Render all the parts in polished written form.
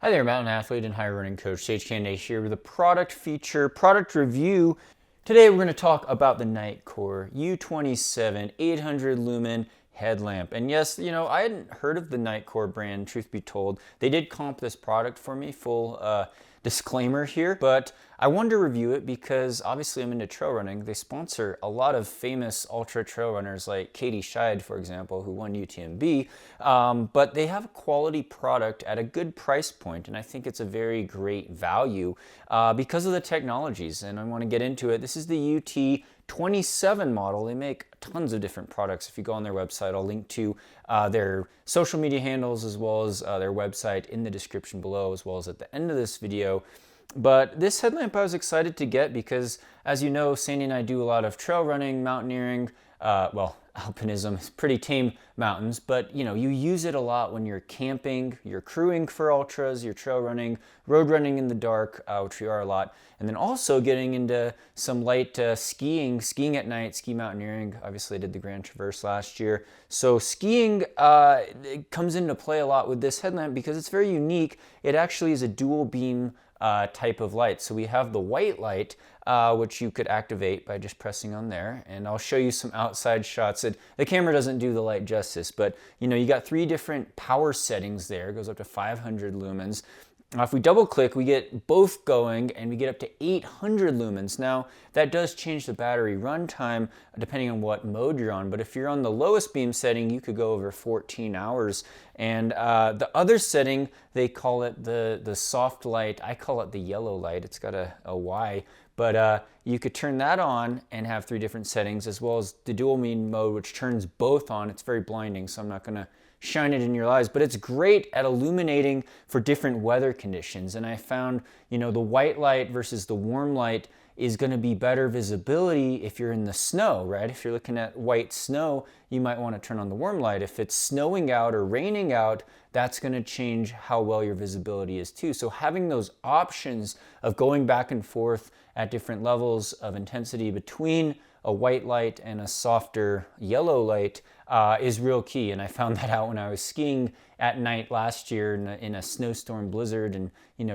Hi there, mountain athlete and high running coach Sage Canday here with a product feature, product review. Today we're going to talk about the NITECORE U27 800 lumen headlamp. And yes, I hadn't heard of the NITECORE brand, truth be told. They did comp this product for me, full disclaimer here, but I wanted to review it because obviously I'm into trail running. They sponsor a lot of famous ultra trail runners like Katie Scheid, for example, who won UTMB, but they have a quality product at a good price point, and I think it's a very great value because of the technologies, and I want to get into it. This is the UT27 model. They make tons of different products. If you go on their website, I'll link to their social media handles as well as their website in the description below, as well as at the end of this video. But this headlamp I was excited to get because, as you know, Sandy and I do a lot of trail running, mountaineering, alpinism. It's pretty tame mountains, but you use it a lot when you're camping, you're crewing for ultras, you're trail running, road running in the dark, which we are a lot, and then also getting into some light skiing at night, ski mountaineering. Obviously I did the Grand Traverse last year. So skiing it comes into play a lot with this headlamp because it's very unique. It actually is a dual beam type of light. So we have the white light, which you could activate by just pressing on there, and I'll show you some outside shots. The camera doesn't do the light justice, but you got 3 different power settings there. It goes up to 500 lumens. If we double click, we get both going and we get up to 800 lumens. Now that does change the battery runtime depending on what mode you're on, but if you're on the lowest beam setting, you could go over 14 hours. And the other setting, they call it the soft light. I call it the yellow light. It's got a Y, but you could turn that on and have 3 different settings, as well as the dual beam mode, which turns both on. It's very blinding, so I'm not gonna shine it in your eyes, but it's great at illuminating for different weather conditions. And I found, the white light versus the warm light is going to be better visibility if you're in the snow, right? If you're looking at white snow, you might want to turn on the warm light. If it's snowing out or raining out, that's going to change how well your visibility is too. So having those options of going back and forth at different levels of intensity between a white light and a softer yellow light is real key. And I found that out when I was skiing at night last year in a snowstorm blizzard, and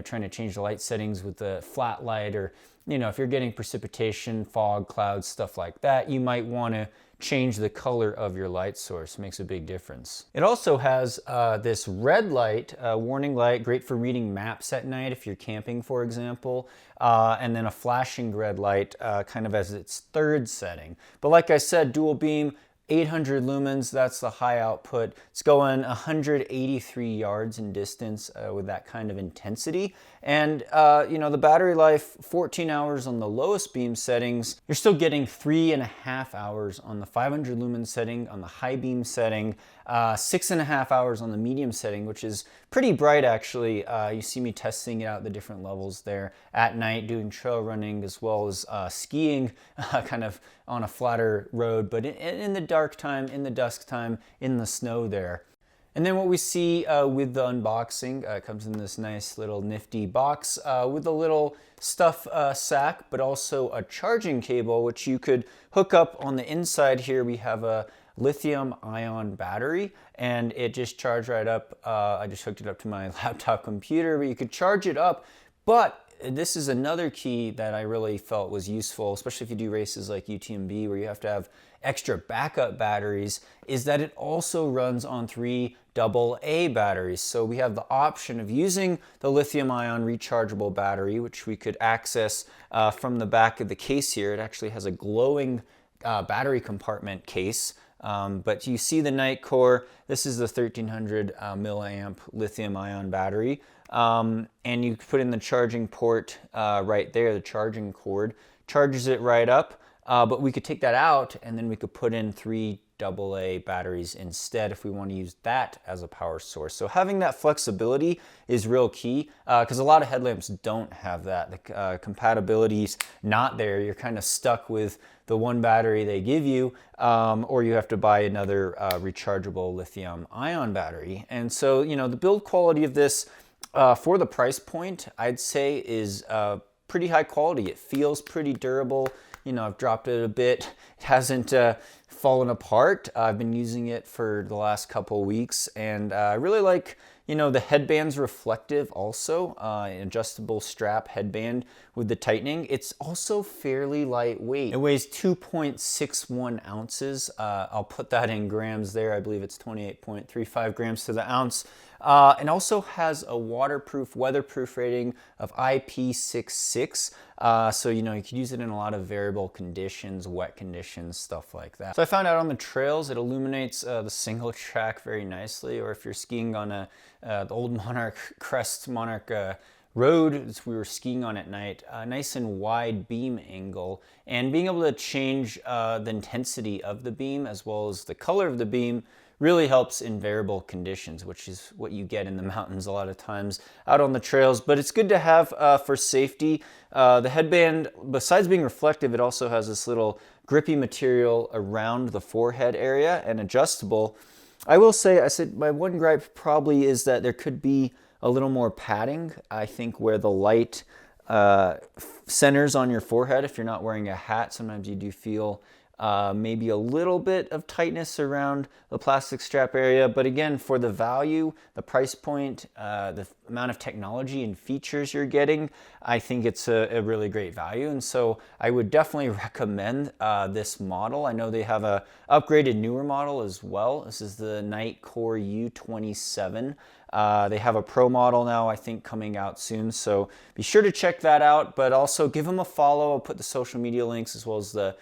trying to change the light settings with the flat light, or if you're getting precipitation, fog, clouds, stuff like that, you might want to change the color of your light source. It makes a big difference. It also has this red light, warning light, great for reading maps at night if you're camping, for example, and then a flashing red light kind of as its 3rd setting. But like I said, dual beam, 800 lumens, that's the high output. It's going 183 yards in distance with that kind of intensity. And the battery life, 14 hours on the lowest beam settings. You're still getting 3.5 hours on the 500 lumen setting, on the high beam setting, 6.5 hours on the medium setting, which is pretty bright actually. You see me testing it out at the different levels there at night, doing trail running as well as skiing, kind of on a flatter road, but in the dark time, in the dusk time, in the snow there. And then what we see with the unboxing, comes in this nice little nifty box with a little stuff sack, but also a charging cable, which you could hook up on the inside here. We have a lithium-ion battery, and it just charged right up. I just hooked it up to my laptop computer, but you could charge it up. But this is another key that I really felt was useful, especially if you do races like UTMB where you have to have extra backup batteries, is that it also runs on 3 AA batteries. So we have the option of using the lithium-ion rechargeable battery, which we could access from the back of the case here. It actually has a glowing battery compartment case. But you see the NITECORE, this is the 1300 milliamp lithium-ion battery. And you put in the charging port right there, the charging cord, charges it right up. But we could take that out and then we could put in 3 AA batteries instead if we want to use that as a power source. So having that flexibility is real key because a lot of headlamps don't have that. The compatibility's not there. You're kind of stuck with the one battery they give you, or you have to buy another rechargeable lithium-ion battery. And so, the build quality of this for the price point, I'd say is pretty high quality. It feels pretty durable. I've dropped it a bit. It hasn't fallen apart. I've been using it for the last couple weeks, and I really like You know, the headband's reflective also, an adjustable strap headband with the tightening. It's also fairly lightweight. It weighs 2.61 ounces. I'll put that in grams there. I believe it's 28.35 grams to the ounce. And also has a waterproof, weatherproof rating of IP66. So, you know, you could use it in a lot of variable conditions, wet conditions, stuff like that. So I found out on the trails, it illuminates the single track very nicely, or if you're skiing on the old Monarch Crest Monarch road we were skiing on at night, a nice and wide beam angle, and being able to change the intensity of the beam as well as the color of the beam really helps in variable conditions, which is what you get in the mountains a lot of times out on the trails. But it's good to have for safety. The headband, besides being reflective, it also has this little grippy material around the forehead area and adjustable. I will say, I said my one gripe probably is that there could be a little more padding. I think where the light centers on your forehead, if you're not wearing a hat, sometimes you do feel maybe a little bit of tightness around the plastic strap area. But again, for the value, the price point, the amount of technology and features you're getting, I think it's a really great value. And so I would definitely recommend this model. I know they have a upgraded newer model as well. This is the NITECORE U27. They have a pro model now, I think, coming out soon. So be sure to check that out, but also give them a follow. I'll put the social media links as well as the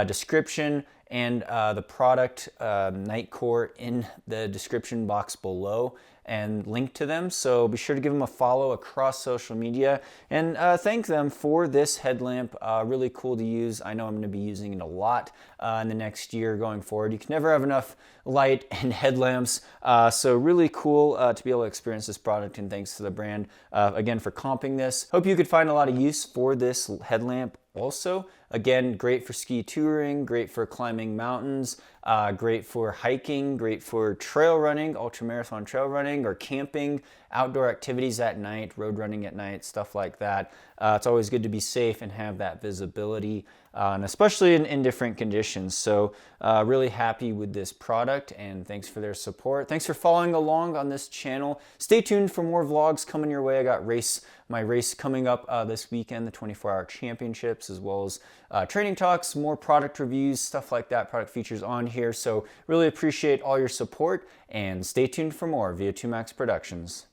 description and the product NITECORE in the description box below and link to them. So be sure to give them a follow across social media and thank them for this headlamp. Really cool to use. I know I'm going to be using it a lot in the next year going forward. You can never have enough light and headlamps. So really cool to be able to experience this product, and thanks to the brand again for comping this. Hope you could find a lot of use for this headlamp also. Again, great for ski touring, great for climbing mountains, great for hiking, great for trail running, ultramarathon trail running, or camping, outdoor activities at night, road running at night, stuff like that. It's always good to be safe and have that visibility, and especially in different conditions. So really happy with this product, and thanks for their support. Thanks for following along on this channel. Stay tuned for more vlogs coming your way. I got my race coming up this weekend, the 24-hour championships, as well as training talks, more product reviews, stuff like that, product features on here. So really appreciate all your support, and stay tuned for more VO2max Productions.